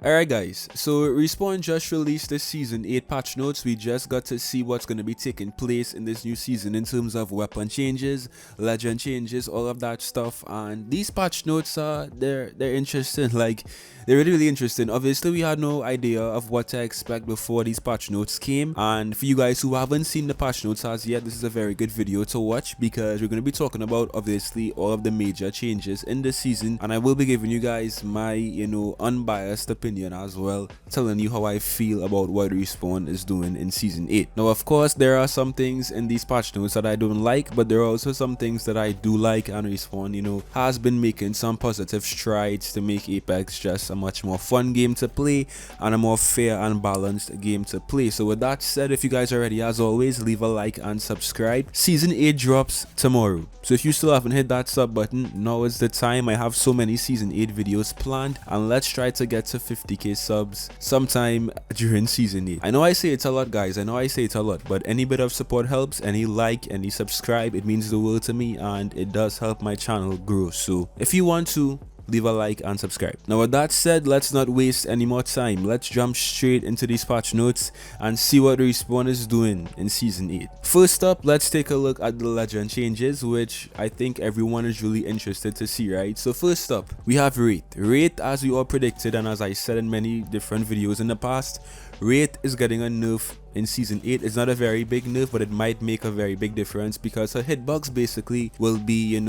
Alright guys, so Respawn just released the Season 8 patch notes. We just got to see what's going to be taking place in this new season in terms of weapon changes, legend changes, all of that stuff. And these patch notes they're interesting, like they're really interesting. Obviously we had no idea of what to expect before these patch notes came, and for you guys who haven't seen the patch notes as yet, this is a very good video to watch because we're going to be talking about obviously all of the major changes in this season, and I will be giving you guys my unbiased opinion as well, telling you how I feel about what Respawn is doing in Season 8. Now of course there are some things in these patch notes that I don't like, but there are also some things that I do like, and Respawn has been making some positive strides to make Apex just a much more fun game to play and a more fair and balanced game to play. So with that said, if you guys are ready, as always, leave a like and subscribe. Season 8 drops tomorrow, so if you still haven't hit that sub button, now is the time. I have so many Season 8 videos planned, and let's try to get to 50k subs sometime during Season 8. I know I say it's a lot guys, I know I say it's a lot, but any bit of support helps. Any like, any subscribe, it means the world to me, and it does help my channel grow. So if you want to, leave a like and subscribe. Now with that said, let's not waste any more time. Let's jump straight into these patch notes and see what Respawn is doing in Season 8. First up, let's take a look at the legend changes, which I think everyone is really interested to see, right? So first up, we have Wraith. Wraith, as we all predicted and as I said in many different videos in the past, Wraith is getting a nerf in Season 8. It's not a very big nerf, but it might make a very big difference because her hitbox basically will be,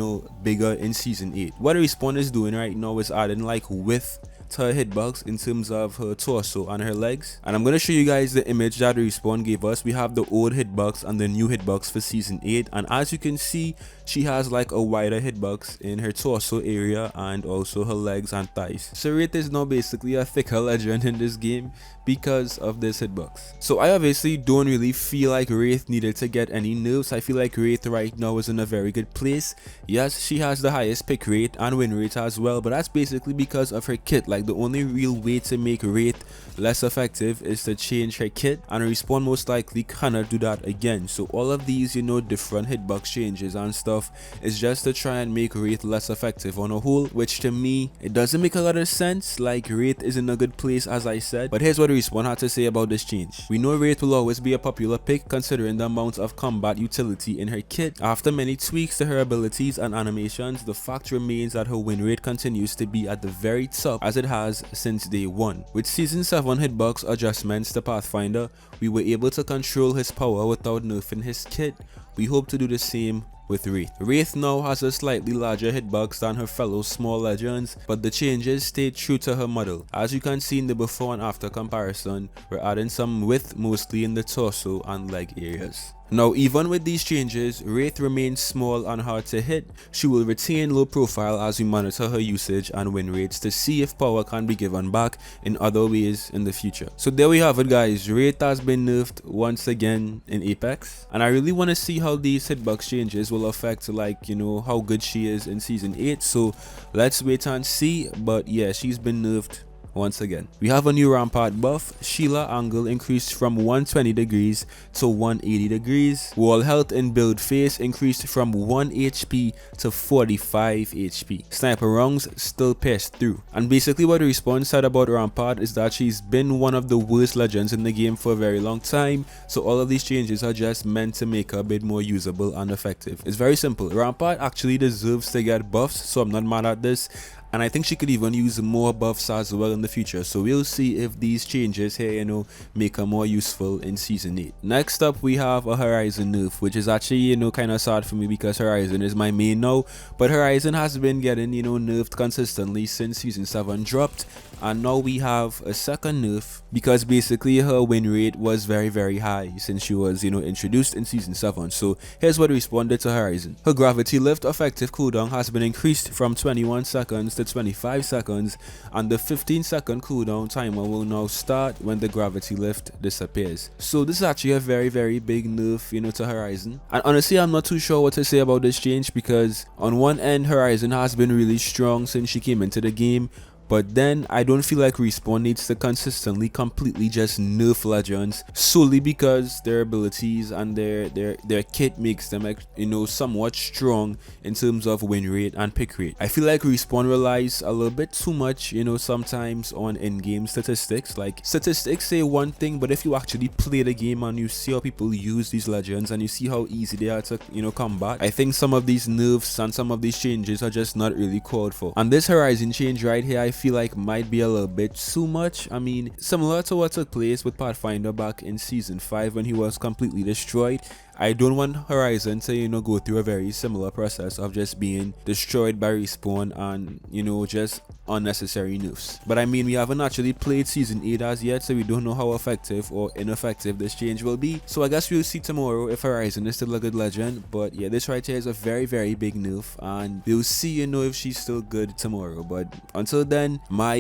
bigger in Season 8. What Respawn is doing right now is adding like width to her hitbox in terms of her torso and her legs, and I'm going to show you guys the image that Respawn gave us. We have the old hitbox and the new hitbox for Season 8, and as you can see, she has like a wider hitbox in her torso area and also her legs and thighs. So Wraith is now basically a thicker legend in this game because of this hitbox. So I obviously don't really feel like Wraith needed to get any nerfs. I feel like Wraith right now is in a very good place. Yes, she has the highest pick rate and win rate as well, but that's basically because of her kit. Like the only real way to make Wraith less effective is to change her kit, and Respawn most likely cannot do that again. So all of these different hitbox changes and stuff is just to try and make Wraith less effective on a whole, which to me it doesn't make a lot of sense. Like Wraith is in a good place as I said, but here's what Respawn had to say about this change. We know Wraith will always be a popular pick considering the amount of combat utility in her kit. After many tweaks to her abilities and animations, the fact remains that her win rate continues to be at the very top as it has since day one. With Season 7 hitbox adjustments to Pathfinder, we were able to control his power without nerfing his kit. We hope to do the same with Wraith. Wraith now has a slightly larger hitbox than her fellow small legends, but the changes stayed true to her model. As you can see in the before and after comparison, we're adding some width mostly in the torso and leg areas. Now even with these changes, Wraith remains small and hard to hit. She will retain low profile as we monitor her usage and win rates to see if power can be given back in other ways in the future. So there we have it guys, Wraith has been nerfed once again in Apex, and I really want to see how these hitbox changes will affect how good she is in Season 8. So let's wait and see, but yeah, she's been nerfed once again. We have a new rampart buff. Sheila angle increased from 120 degrees to 180 degrees. Wall health in build phase increased from 1 HP to 45 HP. Sniper rounds still pierce through. And basically what Respawn said about rampart is that she's been one of the worst legends in the game for a very long time, so all of these changes are just meant to make her a bit more usable and effective. It's very simple. Rampart actually deserves to get buffs, so I'm not mad at this, and I think she could even use more buffs as well in the future. So we'll see if these changes here, make her more useful in Season 8. Next up, we have a Horizon nerf, which is actually, kind of sad for me because Horizon is my main now. But Horizon has been getting, nerfed consistently since Season 7 dropped. And now we have a second nerf because basically her win rate was very, very high since she was, introduced in Season 7. So here's what responded to Horizon. Her gravity lift effective cooldown has been increased from 21 seconds to 25 seconds, and the 15-second cooldown timer will now start when the gravity lift disappears. So this is actually a very, very big nerf, to Horizon. And honestly, I'm not too sure what to say about this change because on one end, Horizon has been really strong since she came into the game, But then I don't feel like Respawn needs to consistently completely just nerf legends solely because their abilities and their kit makes them, you know, somewhat strong in terms of win rate and pick rate. I feel like Respawn relies a little bit too much, you know, sometimes on in-game statistics. Like, statistics say one thing, but if you actually play the game and you see how people use these legends and you see how easy they are to, you know, combat, I think some of these nerfs and some of these changes are just not really called for. And this Horizon change right here, I feel like might be a little bit too much. I mean, similar to what took place with Pathfinder back in season 5 when he was completely destroyed. I don't want Horizon to, you know, go through a very similar process of just being destroyed by Respawn and, you know, just unnecessary nerfs. But I mean, we haven't actually played season 8 as yet, so we don't know how effective or ineffective this change will be. So I guess we'll see tomorrow if Horizon is still a good legend. But yeah, this right here is a very, very big nerf, and we'll see, you know, if she's still good tomorrow. But until then, my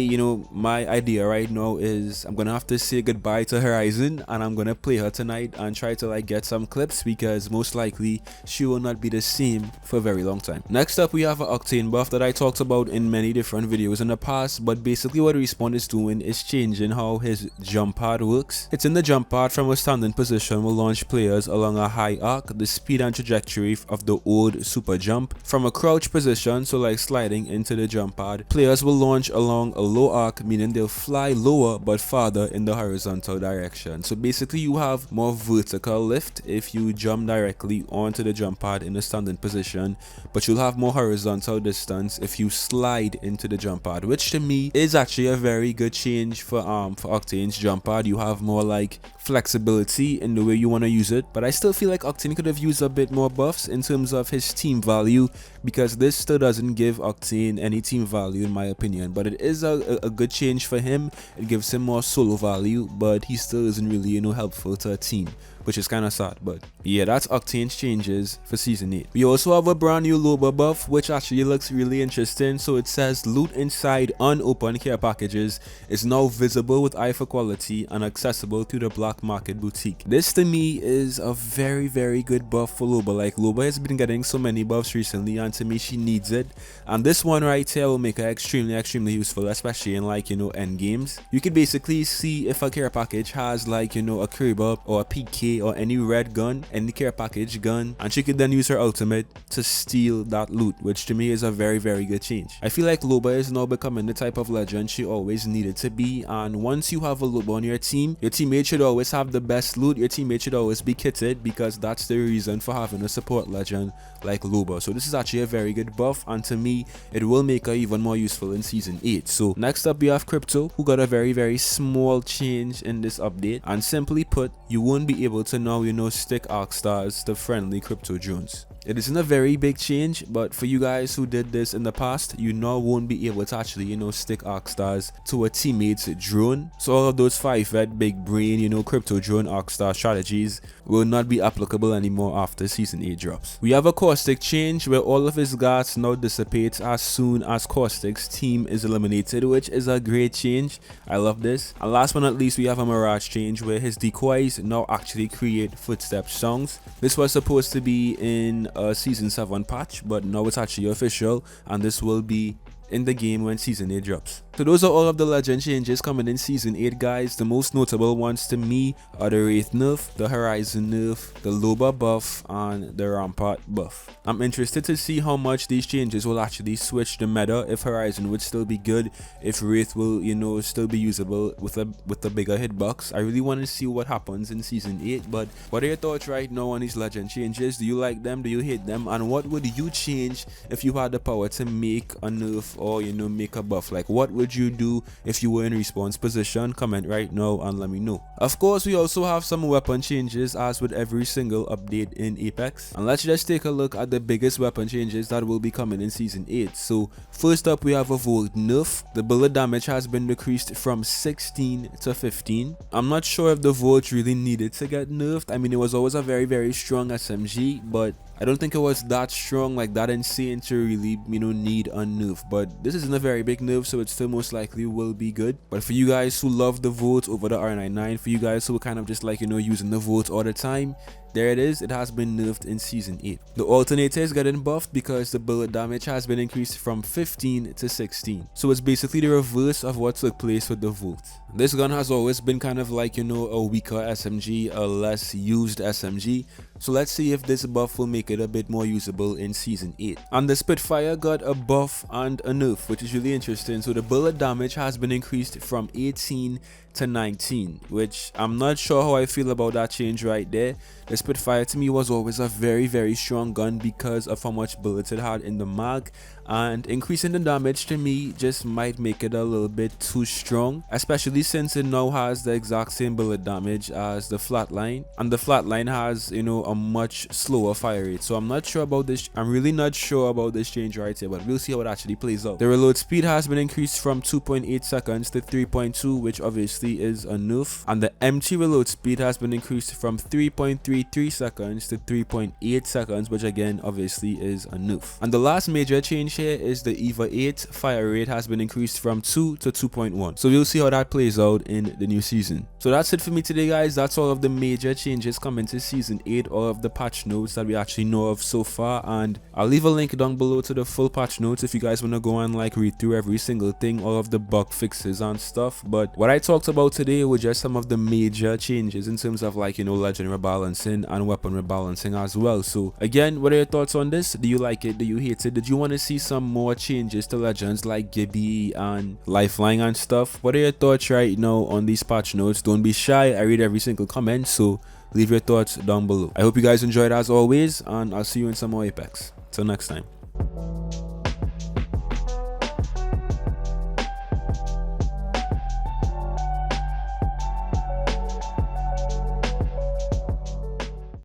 idea right now is I'm gonna have to say goodbye to Horizon, and I'm gonna play her tonight and try to like get some clips, because most likely she will not be the same for a very long time. Next up, we have an Octane buff that I talked about in many different videos in the past, but basically what Respawn is doing is changing how his jump pad works. It's in the jump pad from a standing position will launch players along a high arc, the speed and trajectory of the old super jump. From a crouch position, so like sliding into the jump pad, players will launch along a low arc, meaning they'll fly lower but farther in the horizontal direction. So basically you have more vertical lift if you jump directly onto the jump pad in a standing position, but you'll have more horizontal distance if you slide into the jump pad, which to me is actually a very good change for Octane's jump pad. You have more like flexibility in the way you want to use it, but I still feel like Octane could have used a bit more buffs in terms of his team value, because this still doesn't give Octane any team value in my opinion. But it is a good change for him. It gives him more solo value, but he still isn't really, you know, helpful to a team, which is kind of sad. But yeah, that's Octane's changes for season 8. We also have a brand new Loba buff, which actually looks really interesting. So it says loot inside unopened care packages is now visible with eye for quality and accessible through the black market boutique. This to me is a very, very good buff for Loba. Like, Loba has been getting so many buffs recently, and to me she needs it, and this one right here will make her extremely useful, especially in like, you know, end games. You can basically see if a care package has like, you know, a Kraber or a PK or any red gun, any care package gun, and she could then use her ultimate to steal that loot, which to me is a very, very good change. I feel like Loba is now becoming the type of legend she always needed to be, and once you have a Loba on your team, your teammate should always have the best loot, your teammate should always be kitted, because that's the reason for having a support legend like Loba. So this is actually a very good buff, and to me it will make her even more useful in season 8. So next up we have Crypto, who got a very, very small change in this update, and simply put, you won't be able to now, you know, stick arc stars to friendly crypto drones. It isn't a very big change, but for you guys who did this in the past, you now won't be able to actually, you know, stick arc stars to a teammate's drone. So all of those 5-vet, big brain, you know, crypto drone arc star strategies will not be applicable anymore after season 8 drops. We have a caustic change where all of his gas now dissipates as soon as caustic's team is eliminated, which is a great change. I love this. And last but not least, we have a mirage change where his decoys now actually create footstep songs. This was supposed to be in a season 7 patch, but now it's actually official, and this will be in the game when season 8 drops. So those are all of the legend changes coming in season 8, guys. The most notable ones to me are the Wraith nerf, the Horizon nerf, the Loba buff, and the Rampart buff. I'm interested to see how much these changes will actually switch the meta, if Horizon would still be good, if Wraith will, you know, still be usable with a bigger hitbox. I really want to see what happens in season 8, but what are your thoughts right now on these legend changes? Do you like them? Do you hate them? And what would you change if you had the power to make a nerf or, you know, make a buff? Like, what would you do if you were in Respawn's position? Comment right now and let me know. Of course, we also have some weapon changes as with every single update in Apex, and let's just take a look at the biggest weapon changes that will be coming in season 8. So first up, we have a Volt nerf. The bullet damage has been decreased from 16 to 15. I'm not sure if the Volt really needed to get nerfed. I mean, it was always a very, very strong SMG, but I don't think it was that strong, like that insane to really, you know, need a nerf. But this isn't a very big nerf, so it still most likely will be good. But for you guys who love the Volt over the R99, for you guys who are kind of just like, you know, using the Volt all the time, there it is, it has been nerfed in Season 8. The alternator is getting buffed because the bullet damage has been increased from 15 to 16. So it's basically the reverse of what took place with the Volt. This gun has always been kind of like, you know, a weaker SMG, a less used SMG. So let's see if this buff will make it a bit more usable in Season 8. And the Spitfire got a buff and a nerf, which is really interesting. So the bullet damage has been increased from 18 to 19, which I'm not sure how I feel about that change right there. The Spitfire to me was always a very strong gun because of how much bullets it had in the mag, and increasing the damage to me just might make it a little bit too strong, especially since it now has the exact same bullet damage as the Flatline, and the Flatline has, you know, a much slower fire rate. So I'm not sure about this. I'm really not sure about this change right here, but we'll see how it actually plays out. The reload speed has been increased from 2.8 seconds to 3.2, which obviously is a nerf, and the empty reload speed has been increased from 3.33 seconds to 3.8 seconds, which again obviously is a nerf. And the last major change here is the EVA 8 fire rate has been increased from 2 to 2.1. So we'll see how that plays out in the new season. So that's it for me today, guys. That's all of the major changes coming to Season 8, all of the patch notes that we actually know of so far, and I'll leave a link down below to the full patch notes if you guys want to go and like read through every single thing, all of the bug fixes and stuff. But what I talked about today were just some of the major changes in terms of, like, you know, legend rebalancing and weapon rebalancing as well. So again, what are your thoughts on this? Do you like it? Do you hate it? Did you want to see some more changes to legends like Gibby and Lifeline and stuff? What are your thoughts right now on these patch notes? Don't be shy, I read every single comment, so leave your thoughts down below. I hope you guys enjoyed as always, and I'll see you in some more Apex. Till next time.